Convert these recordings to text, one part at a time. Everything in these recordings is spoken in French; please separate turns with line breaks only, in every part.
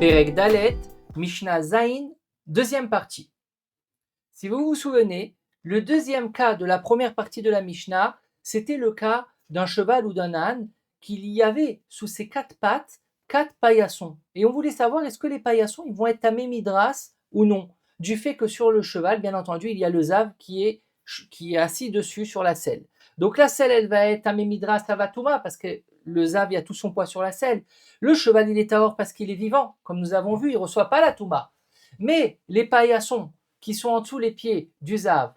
Perek Dalet, Mishnah Zain, deuxième partie. Si vous vous souvenez, le deuxième cas de la première partie de la Mishnah, c'était le cas d'un cheval ou d'un âne qu'il y avait sous ses quatre pattes 4 paillassons. Et on voulait savoir est-ce que les paillassons ils vont être tamés midras ou non, du fait que sur le cheval, bien entendu, il y a le zav qui est assis dessus sur la selle. Donc la selle, elle va être tamé midras avatouma parce que le zav, il y a tout son poids sur la selle. Le cheval, il est tahor parce qu'il est vivant, comme nous avons vu, il ne reçoit pas la touma. Mais les paillassons qui sont en dessous les pieds du zav,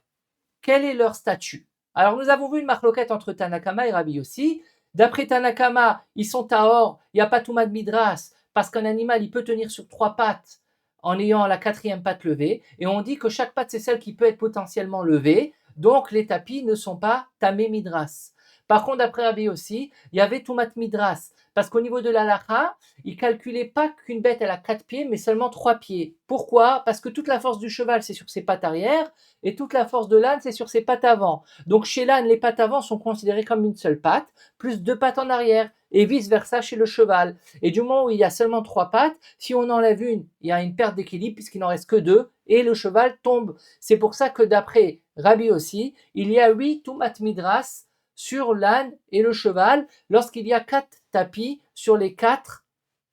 quel est leur statut? Alors nous avons vu une marloquette entre Tanakama et Rabbi Yossi. D'après Tanakama, ils sont tahor, il n'y a pas touma de midras, parce qu'un animal, il peut tenir sur 3 pattes en ayant la 4e patte levée, et on dit que chaque patte, c'est celle qui peut être potentiellement levée, donc les tapis ne sont pas tamé midras. Par contre, d'après Rabbi Yossi, il y avait toumat midras, parce qu'au niveau de l'halakha, il ne calculait pas qu'une bête, elle a 4 pieds, mais seulement 3 pieds. Pourquoi? Parce que toute la force du cheval, c'est sur ses pattes arrière, et toute la force de l'âne, c'est sur ses pattes avant. Donc chez l'âne, les pattes avant sont considérées comme une seule patte, plus 2 pattes en arrière, et vice-versa chez le cheval. Et du moment où il y a seulement 3 pattes, si on enlève une, il y a une perte d'équilibre puisqu'il n'en reste que 2, et le cheval tombe. C'est pour ça que d'après Rabbi aussi, il y a 8 tumat midras sur l'âne et le cheval lorsqu'il y a 4 tapis sur les 4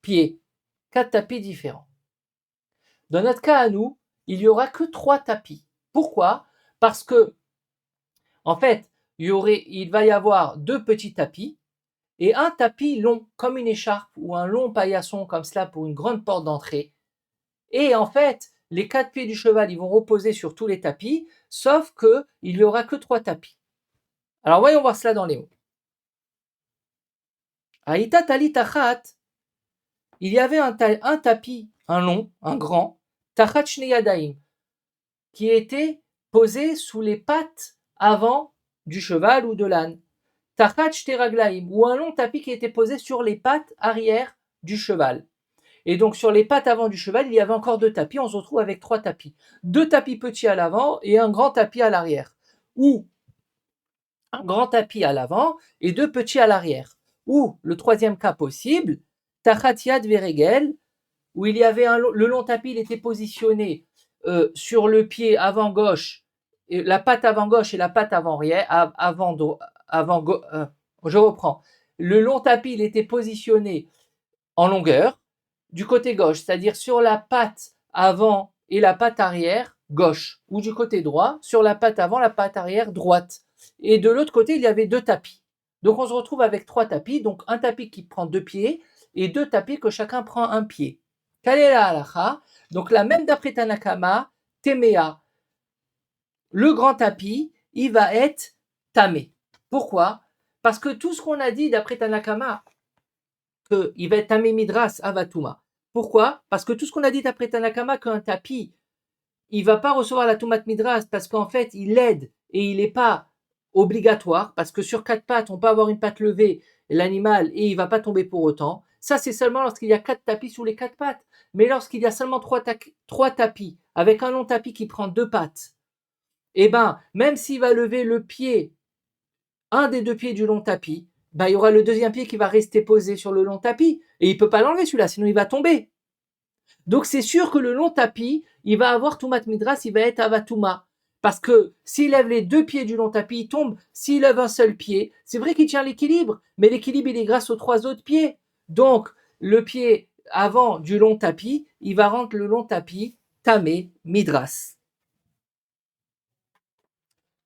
pieds. 4 tapis différents. Dans notre cas à nous, il n'y aura que 3 tapis. Pourquoi? Parce que, en fait, il va y avoir 2 petits tapis et un tapis long, comme une écharpe ou un long paillasson comme cela pour une grande porte d'entrée. Et en fait, les 4 pieds du cheval, ils vont reposer sur tous les tapis, sauf qu'il n'y aura que 3 tapis. Alors voyons voir cela dans les mots. Aïta tali tachat, il y avait un tapis, un long, un grand, tachat shneyadaim, qui était posé sous les pattes avant du cheval ou de l'âne. Tachat shteraglaim, ou un long tapis qui était posé sur les pattes arrière du cheval. Et donc sur les pattes avant du cheval, il y avait encore 2 tapis, on se retrouve avec 3 tapis. 2 tapis petits à l'avant et un grand tapis à l'arrière. Ou un grand tapis à l'avant et 2 petits à l'arrière. Ou le troisième cas possible, tachat yad veregel, où il y avait le long tapis, il était positionné sur le pied avant gauche, et la patte avant gauche et la patte avant je reprends. Le long tapis, il était positionné en longueur du côté gauche, c'est-à-dire sur la patte avant et la patte arrière gauche, ou du côté droit, sur la patte avant, la patte arrière droite. Et de l'autre côté, il y avait 2 tapis. Donc on se retrouve avec 3 tapis, donc un tapis qui prend 2 pieds et 2 tapis que chacun prend 1 pied. Quelle est la halakha? Donc la même d'après Tanakama, Temea, le grand tapis, il va être tamé. Pourquoi? Parce que tout ce qu'on a dit d'après Tanakama, qu'il va être tamé midras avatuma. Pourquoi? Parce que tout ce qu'on a dit d'après Tanakama, qu'un tapis, il ne va pas recevoir la tumat midras parce qu'en fait, il aide et il n'est pas obligatoire, parce que sur 4 pattes, on peut avoir une patte levée, l'animal, et il ne va pas tomber pour autant. Ça, c'est seulement lorsqu'il y a 4 tapis sous les 4 pattes. Mais lorsqu'il y a seulement 3 tapis, avec un long tapis qui prend 2 pattes, eh ben, même s'il va lever le pied, un des 2 pieds du long tapis, ben, il y aura le deuxième pied qui va rester posé sur le long tapis. Et il ne peut pas l'enlever celui-là, sinon il va tomber. Donc c'est sûr que le long tapis, il va avoir tumat midras, il va être avatuma. Parce que s'il lève les 2 pieds du long tapis, il tombe. S'il lève un seul pied, c'est vrai qu'il tient l'équilibre, mais l'équilibre, il est grâce aux 3 autres pieds. Donc, le pied avant du long tapis, il va rendre le long tapis tamé midras.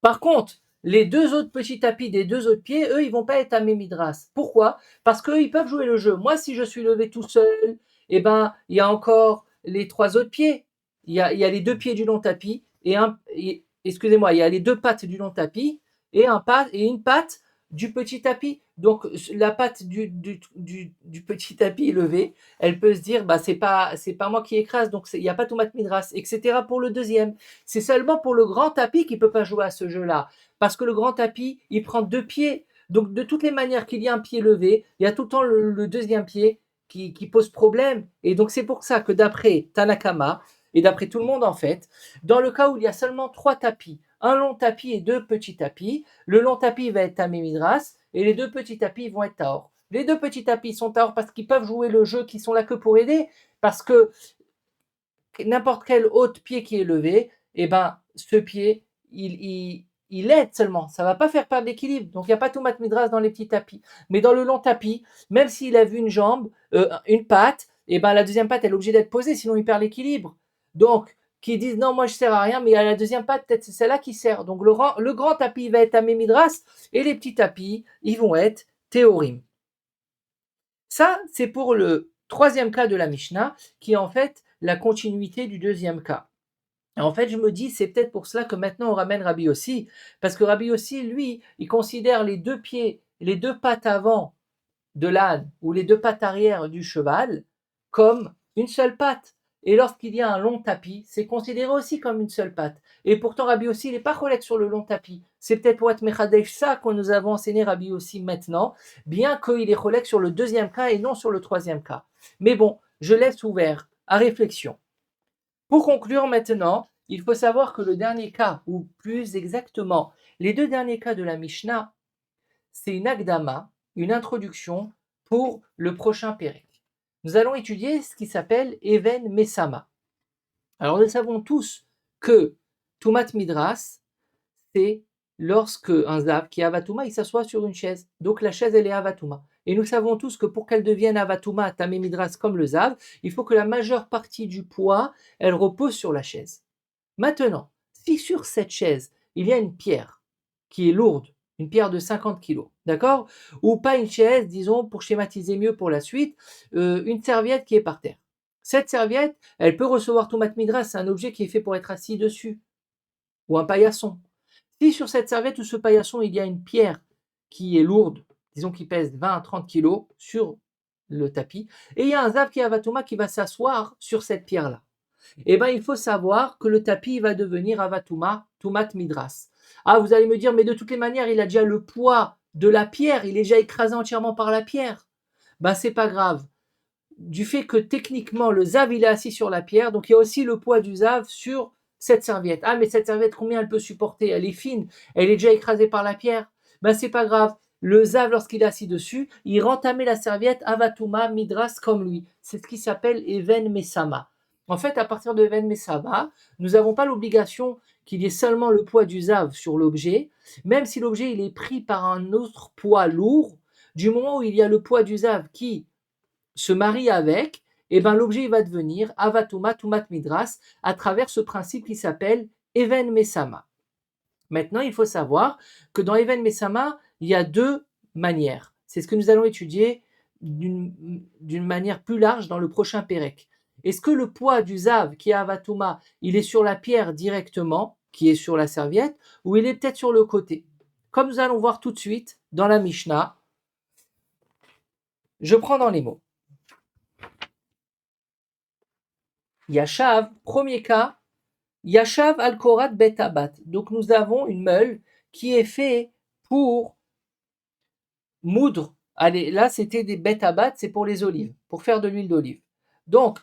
Par contre, les 2 autres petits tapis des 2 autres pieds, eux, ils vont pas être tamé midras. Pourquoi? Parce qu'eux, ils peuvent jouer le jeu. Moi, si je suis levé tout seul, eh ben, il y a encore les 3 autres pieds. Il y a les 2 pieds du long tapis excusez-moi, il y a les 2 pattes du long tapis et une patte du petit tapis. Donc la patte du petit tapis levé, elle peut se dire bah c'est pas moi qui écrase, donc il n'y a pas Toumat Midras, etc. pour le deuxième. C'est seulement pour le grand tapis qui peut pas jouer à ce jeu-là, parce que le grand tapis il prend 2 pieds. Donc de toutes les manières qu'il y a un pied levé, il y a tout le temps le deuxième pied qui pose problème. Et donc c'est pour ça que d'après Tanakama, et d'après tout le monde en fait, dans le cas où il y a seulement 3 tapis, un long tapis et 2 petits tapis, le long tapis va être tamé midras et les 2 petits tapis vont être tahor. Les deux petits tapis sont tahor parce qu'ils peuvent jouer le jeu, qui sont là que pour aider, parce que n'importe quel autre pied qui est levé, eh ben, ce pied, il aide seulement. Ça ne va pas faire perdre l'équilibre. Donc, il n'y a pas tout midras dans les petits tapis. Mais dans le long tapis, même s'il a vu une jambe, une patte, eh ben, la deuxième patte, elle est obligée d'être posée, sinon il perd l'équilibre. Donc, qui disent non, moi je ne sers à rien, mais à la deuxième patte, peut-être c'est celle-là qui sert. Donc, le grand tapis va être à midras et les petits tapis, ils vont être théorim. Ça, c'est pour le troisième cas de la Mishnah, qui est en fait la continuité du deuxième cas. Et en fait, je me dis, c'est peut-être pour cela que maintenant on ramène Rabbi Yossi, parce que Rabbi Yossi, lui, il considère les deux pieds, les deux pattes avant de l'âne ou les deux pattes arrière du cheval comme une seule patte. Et lorsqu'il y a un long tapis, c'est considéré aussi comme une seule patte. Et pourtant, Rabbi Yossi, il n'est pas collègue sur le long tapis. C'est peut-être pour être Mechadesh ça qu'on nous avons enseigné Rabbi Yossi maintenant, bien qu'il est collègue sur le deuxième cas et non sur le troisième cas. Mais bon, je laisse ouvert à réflexion. Pour conclure maintenant, il faut savoir que le dernier cas, ou plus exactement, les deux derniers cas de la Mishnah, c'est une Akdama, une introduction pour le prochain Pérek. Nous allons étudier ce qui s'appelle Even Mesama. Alors nous savons tous que Tumat Midras, c'est lorsque un Zav qui est Avatuma, il s'assoit sur une chaise. Donc la chaise, elle est Avatuma. Et nous savons tous que pour qu'elle devienne Avatuma, Tamé Midras comme le Zav, il faut que la majeure partie du poids, elle repose sur la chaise. Maintenant, si sur cette chaise, il y a une pierre qui est lourde, une pierre de 50 kilos, d'accord? Ou pas une chaise, disons, pour schématiser mieux pour la suite, une serviette qui est par terre. Cette serviette, elle peut recevoir Tumat Midras, c'est un objet qui est fait pour être assis dessus, ou un paillasson. Si sur cette serviette ou ce paillasson, il y a une pierre qui est lourde, disons qui pèse 20 à 30 kilos sur le tapis, et il y a un Zav qui est Avatuma qui va s'asseoir sur cette pierre-là. Eh bien, il faut savoir que le tapis va devenir Avatuma, Tumat Midras. Ah, vous allez me dire, mais de toutes les manières, il a déjà le poids de la pierre, il est déjà écrasé entièrement par la pierre. Ben, c'est pas grave. Du fait que techniquement, le Zav, il est assis sur la pierre, donc il y a aussi le poids du Zav sur cette serviette. Ah, mais cette serviette, combien elle peut supporter? Elle est fine, elle est déjà écrasée par la pierre. Ben, c'est pas grave. Le Zav, lorsqu'il est assis dessus, il rentamait la serviette Avatuma, Midras comme lui. C'est ce qui s'appelle Even Mesama. En fait, à partir de Even Mesama, nous n'avons pas l'obligation qu'il y ait seulement le poids du Zav sur l'objet, même si l'objet il est pris par un autre poids lourd, du moment où il y a le poids du Zav qui se marie avec, et ben l'objet il va devenir Avatuma Tumat Midras à travers ce principe qui s'appelle Even Mesama. Maintenant, il faut savoir que dans Even Mesama, il y a deux manières. C'est ce que nous allons étudier d'une manière plus large dans le prochain Pérec. Est-ce que le poids du Zav qui est Avatuma, il est sur la pierre directement, qui est sur la serviette, ou il est peut-être sur le côté? Comme nous allons voir tout de suite dans la Mishnah, je prends dans les mots. Yashav, premier cas, Yashav al-Korat betabat. Donc nous avons une meule qui est faite pour moudre. Allez, là c'était des betabat, c'est pour les olives, pour faire de l'huile d'olive. Donc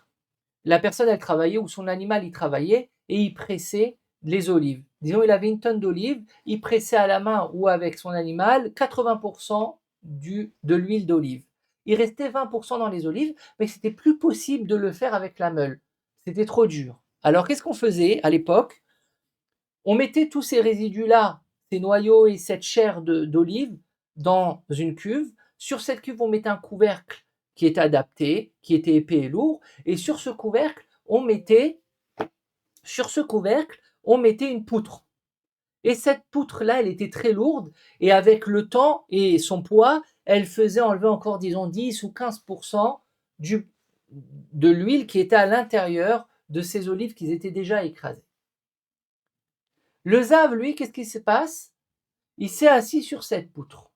la personne elle travaillait ou son animal il travaillait et il pressait les olives. Disons il avait une tonne d'olives, il pressait à la main ou avec son animal 80% de l'huile d'olive. Il restait 20% dans les olives, mais c'était plus possible de le faire avec la meule. C'était trop dur. Alors qu'est-ce qu'on faisait à l'époque? On mettait tous ces résidus-là, ces noyaux et cette chair d'olive dans une cuve. Sur cette cuve, on mettait un couvercle qui était adapté, qui était épais et lourd. Et sur ce couvercle, on mettait une poutre. Et cette poutre-là, elle était très lourde. Et avec le temps et son poids, elle faisait enlever encore, disons, 10 ou 15% de l'huile qui était à l'intérieur de ces olives qui étaient déjà écrasées. Le Zav, lui, qu'est-ce qui se passe? Il s'est assis sur cette poutre.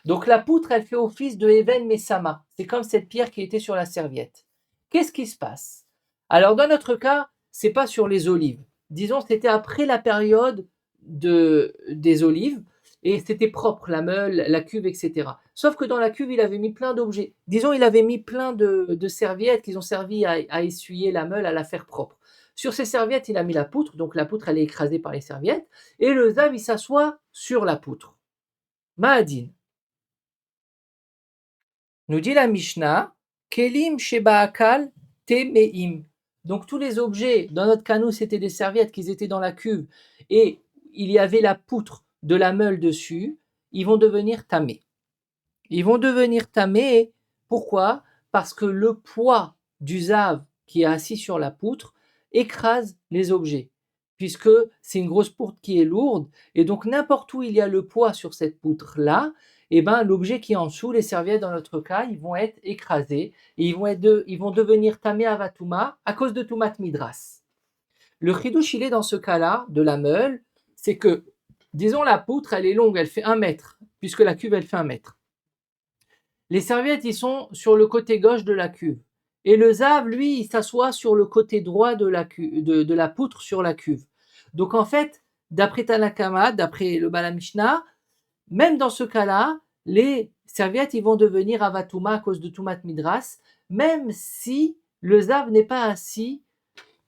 Donc la poutre, elle fait office de Even Mesama. C'est comme cette pierre qui était sur la serviette. Qu'est-ce qui se passe? Alors dans notre cas, c'est pas sur les olives. Disons, c'était après la période des olives et c'était propre, la meule, la cuve, etc. Sauf que dans la cuve, il avait mis plein d'objets. Disons, il avait mis plein de serviettes qui ont servi à essuyer la meule, à la faire propre. Sur ces serviettes, il a mis la poutre, donc la poutre, elle est écrasée par les serviettes, et le Zav, il s'assoit sur la poutre. Mahadin. Nous dit la Mishnah, Kelim Sheba'akal Temeim. Donc tous les objets, dans notre canot, c'était des serviettes qui étaient dans la cuve et il y avait la poutre de la meule dessus, ils vont devenir tamés. Ils vont devenir tamés, pourquoi? Parce que le poids du zav qui est assis sur la poutre écrase les objets, puisque c'est une grosse poutre qui est lourde, et donc n'importe où il y a le poids sur cette poutre-là, et ben l'objet qui est en dessous, les serviettes dans notre cas, ils vont être écrasés, et ils vont devenir tamé avatuma à cause de tumat midras. Le chidouche, il est dans ce cas-là, de la meule, c'est que, disons la poutre, elle est longue, elle fait 1 mètre, puisque la cuve, elle fait 1 mètre. Les serviettes, ils sont sur le côté gauche de la cuve. Et le zav, lui, il s'assoit sur le côté droit de la poutre sur la cuve. Donc en fait, d'après Tanakama, d'après le Bala Mishnah, même dans ce cas-là, les serviettes, ils vont devenir avatuma à cause de tumat midras, même si le zav n'est pas assis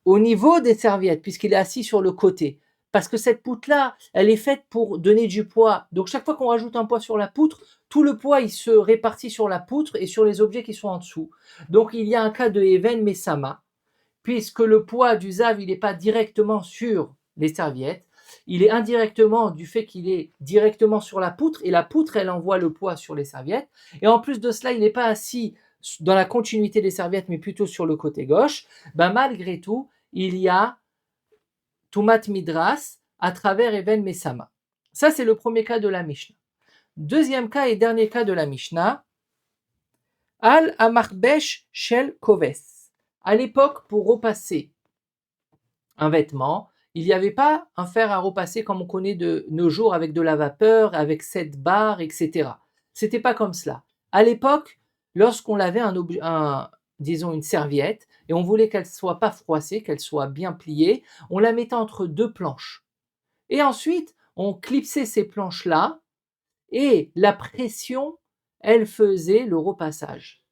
au niveau des serviettes, puisqu'il est assis sur le côté. Parce que cette poutre-là, elle est faite pour donner du poids. Donc chaque fois qu'on rajoute un poids sur la poutre, tout le poids il se répartit sur la poutre et sur les objets qui sont en dessous. Donc il y a un cas de Even Mesama, puisque le poids du zav, il n'est pas directement sur les serviettes, il est indirectement du fait qu'il est directement sur la poutre, et la poutre, elle envoie le poids sur les serviettes. Et en plus de cela, il n'est pas assis dans la continuité des serviettes, mais plutôt sur le côté gauche. Ben, malgré tout, il y a Tumat Midras à travers Even Mesama. Ça, c'est le premier cas de la Mishnah. Deuxième cas et dernier cas de la Mishnah, Al Amarbesh Shel Koves. À l'époque, pour repasser un vêtement, il n'y avait pas un fer à repasser comme on connaît de nos jours avec de la vapeur, avec 7 barres, etc. C'était pas comme cela. À l'époque, lorsqu'on lavait disons une serviette et on voulait qu'elle soit pas froissée, qu'elle soit bien pliée, on la mettait entre deux planches. Et ensuite, on clipsait ces planches-là et la pression, elle faisait le repassage.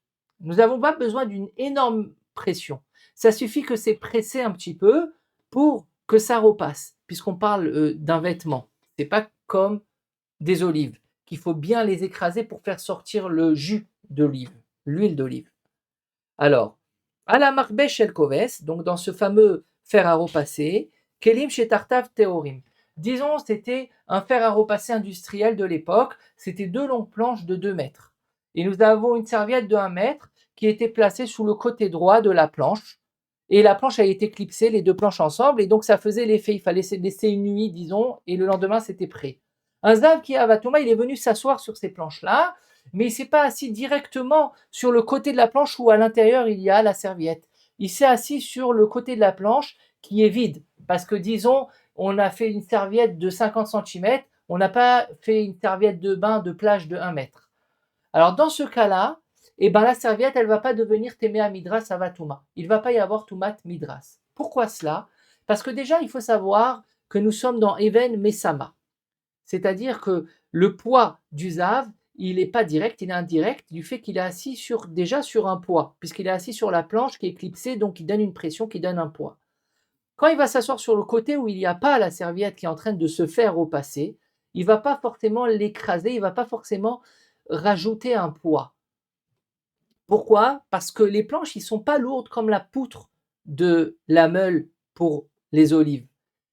Nous n'avons pas besoin d'une énorme pression. Ça suffit que c'est pressé un petit peu pour que ça repasse, puisqu'on parle d'un vêtement. Ce n'est pas comme des olives, qu'il faut bien les écraser pour faire sortir le jus d'olive, l'huile d'olive. Alors, à la marbesh el koves, donc dans ce fameux fer à repasser, kelim shetartav teorim. Disons, c'était un fer à repasser industriel de l'époque, c'était 2 longues planches de 2 mètres. Et nous avons une serviette de 1 mètre qui était placée sous le côté droit de la planche. Et la planche a été clipsée, les 2 planches ensemble, et donc ça faisait l'effet. Il fallait laisser une nuit, disons, et le lendemain c'était prêt. Un zav qui est avatuma, il est venu s'asseoir sur ces planches-là, mais il ne s'est pas assis directement sur le côté de la planche où à l'intérieur il y a la serviette. Il s'est assis sur le côté de la planche qui est vide, parce que disons, on a fait une serviette de 50 cm, on n'a pas fait une serviette de bain de plage de 1 mètre. Alors dans ce cas-là, eh ben, la serviette, elle ne va pas devenir Téméa Midras Avatuma. Il ne va pas y avoir Tumat Midras. Pourquoi cela? Parce que déjà, il faut savoir que nous sommes dans Even Mesama. C'est-à-dire que le poids du Zav, il n'est pas direct, il est indirect du fait qu'il est assis déjà sur un poids, puisqu'il est assis sur la planche qui est clipsée, donc il donne une pression qui donne un poids. Quand il va s'asseoir sur le côté où il n'y a pas la serviette qui est en train de se faire repasser, il ne va pas forcément l'écraser, il ne va pas forcément rajouter un poids. Pourquoi? Parce que les planches, ils ne sont pas lourdes comme la poutre de la meule pour les olives.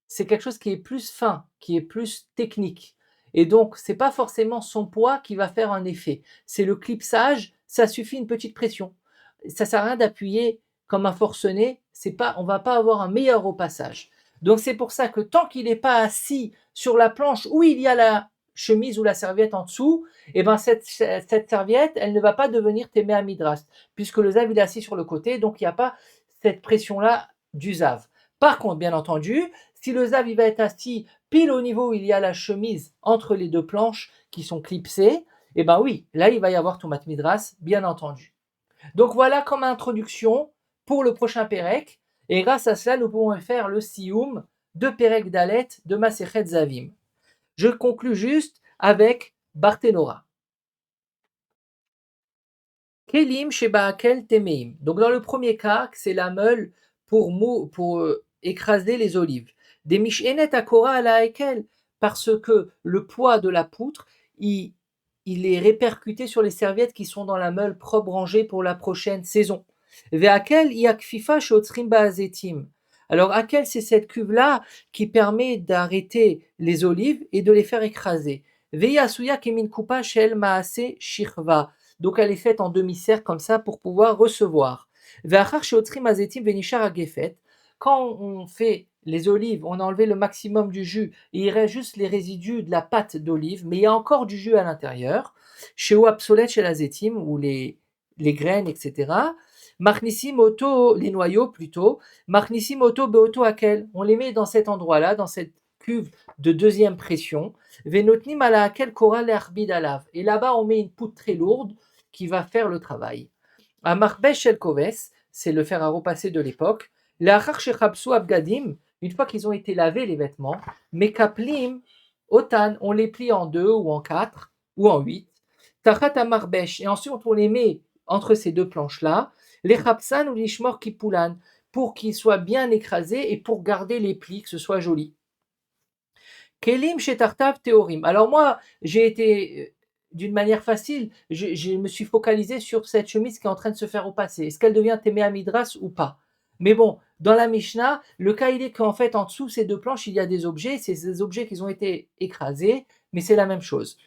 C'est quelque chose qui est plus fin, qui est plus technique. Et donc, ce n'est pas forcément son poids qui va faire un effet. C'est le clipsage, ça suffit une petite pression. Ça ne sert à rien d'appuyer comme un forcené, on ne va pas avoir un meilleur repassage. Donc c'est pour ça que tant qu'il n'est pas assis sur la planche où il y a la chemise ou la serviette en dessous, et ben cette serviette, elle ne va pas devenir témé à midras, puisque le zav il est assis sur le côté, donc il n'y a pas cette pression-là du zav. Par contre, bien entendu, si le zav il va être assis pile au niveau où il y a la chemise entre les 2 planches qui sont clipsées, et ben oui, là il va y avoir tumat midras, bien entendu. Donc voilà comme introduction pour le prochain Pérec, et grâce à cela, nous pouvons faire le Sioum de Pérec Dalet de Masechet Zavim. Je conclus juste avec Barthénora. Kelim Sheba'akel Temeim. Donc dans le premier cas, c'est la meule pour écraser les olives. Des Mishenet Akora ala Ekel, parce que le poids de la poutre, il il est répercuté sur les serviettes qui sont dans la meule propre rangée pour la prochaine saison. Ve'akel yakfifa sheotzrim ba'azetim. Alors Akel, c'est cette cuve-là qui permet d'arrêter les olives et de les faire écraser. Ve'yasuya kemin kupa shel maase shirva. Donc elle est faite en demi-cercle comme ça pour pouvoir recevoir. Ve'achar sheotzrim azetim ve'nishar agefet. Quand on fait les olives, on a enlevé le maximum du jus et il reste juste les résidus de la pâte d'olive, mais il y a encore du jus à l'intérieur. Chez obsolète chez la zétime, ou les graines, etc. Machnissim auto, les noyaux plutôt. Machnissim auto beoto akel. On les met dans cet endroit-là, dans cette cuve de deuxième pression. Venotnim ala akel koral arbid alav. Et là-bas, on met une poudre très lourde qui va faire le travail. À Marbesh shel koves, c'est le fer à repasser de l'époque. L'achar shechabsu abgadim, une fois qu'ils ont été lavés les vêtements, mekaplim otan, on les plie en 2 ou en 4 ou en 8. Tachat amarbesh, et ensuite on les met entre ces deux planches-là, les chapsan ou l'ishmor kipulan, pour qu'ils soient bien écrasés et pour garder les plis, que ce soit joli. Kelim shetartav teorim. Alors moi, j'ai été d'une manière facile, je me suis focalisé sur cette chemise qui est en train de se faire repasser. Est-ce qu'elle devient témé midras ou pas? Mais bon, dans la Mishnah, le cas il est qu'en fait, en dessous ces deux planches, il y a des objets. C'est ces objets qui ont été écrasés, mais c'est la même chose.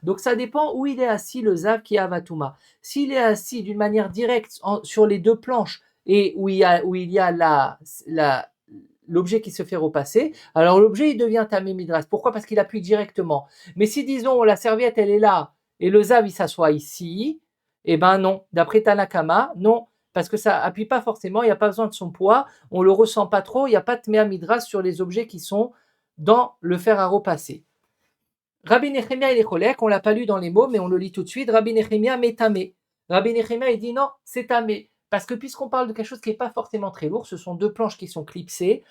Donc ça dépend où il est assis le zav qui est avatuma. S'il est assis d'une manière directe sur les deux planches et où il y a l'objet qui se fait repasser, alors l'objet il devient tamé midras. Pourquoi? Parce qu'il appuie directement. Mais si disons la serviette elle est là et le zav il s'assoit ici, eh ben non, d'après Tanakama, non, parce que ça appuie pas forcément, il n'y a pas besoin de son poids, on le ressent pas trop, il n'y a pas de tmea midras sur les objets qui sont dans le fer à repasser. Rabbi Nechemia il est cholek, on l'a pas lu dans les mots, mais on le lit tout de suite. Rabbi Nechemia met tamé. Rabbi Nechemia il dit non, c'est tamé. Parce que puisqu'on parle de quelque chose qui n'est pas forcément très lourd, ce sont deux planches qui sont clipsées,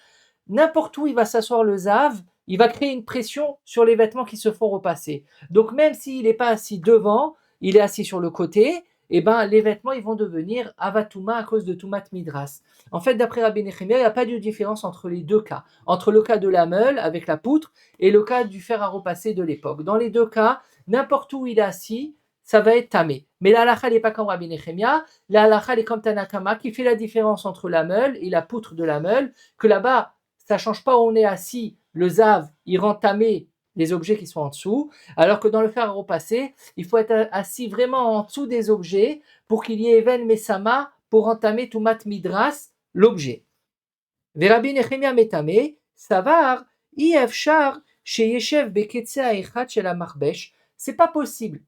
n'importe où il va s'asseoir le zav, il va créer une pression sur les vêtements qui se font repasser. Donc même s'il n'est pas assis devant, il est assis sur le côté, et ben les vêtements ils vont devenir avatuma à cause de tumat midras. En fait, d'après Rabbi Nechemia, il n'y a pas de différence entre les deux cas, entre le cas de la meule avec la poutre et le cas du fer à repasser de l'époque. Dans les deux cas, n'importe où il est assis, ça va être tamé. Mais la halakha n'est pas comme Rabbi Nechemia, la halakha est comme Tanakama qui fait la différence entre la meule et la poutre de la meule, que là-bas ça ne change pas où on est assis, le zav, il rend tamé les objets qui sont en dessous, alors que dans le fer à repasser, il faut être assis vraiment en dessous des objets pour qu'il y ait even mesama pour entamer tumat midras, l'objet. Verabi Nechemia metame, savar, ifshar, sheyeshev beketse haechat shel hamarbesh. C'est pas possible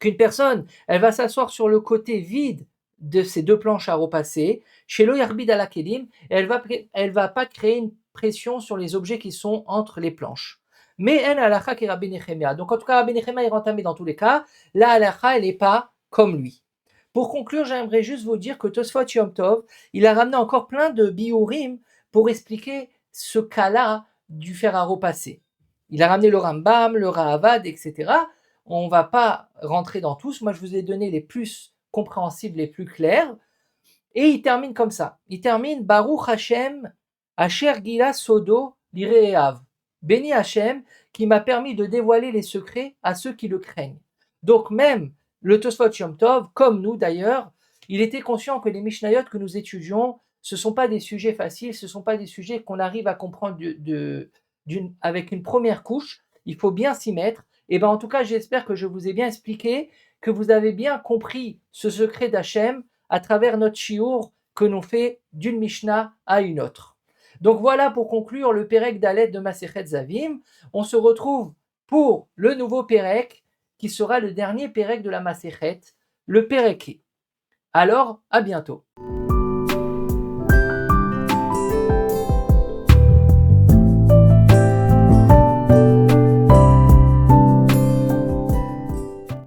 qu'une personne, elle va s'asseoir sur le côté vide de ces deux planches à repasser, chez l'oyarbid à la kelim, et elle va pas créer une pression sur les objets qui sont entre les planches. Mais elle halakha qui Rabbi Nechemia. Donc en tout cas, Rabbi Nechemia est rentamé dans tous les cas. La halakha, elle n'est pas comme lui. Pour conclure, j'aimerais juste vous dire que Tosfot Yom Tov, il a ramené encore plein de biurim pour expliquer ce cas-là du fer à repasser. Il a ramené le Rambam, le Rahavad, etc. On ne va pas rentrer dans tous. Moi, je vous ai donné les plus compréhensibles, les plus clairs. Et il termine comme ça. Il termine Baruch Hashem, Asher Gila Sodo Lireav. Béni Hashem, qui m'a permis de dévoiler les secrets à ceux qui le craignent. Donc même le Tosfot Yom Tov, comme nous d'ailleurs, il était conscient que les Mishnayot que nous étudions, ce ne sont pas des sujets faciles, ce ne sont pas des sujets qu'on arrive à comprendre avec une première couche. Il faut bien s'y mettre. Et ben en tout cas, j'espère que je vous ai bien expliqué, que vous avez bien compris ce secret d'Hachem à travers notre shiur que l'on fait d'une Mishnah à une autre. Donc voilà pour conclure le Pérek Dalet de Masechet Zavim. On se retrouve pour le nouveau Pérek qui sera le dernier Pérek de la Masechet, le Pérek. Alors, à bientôt.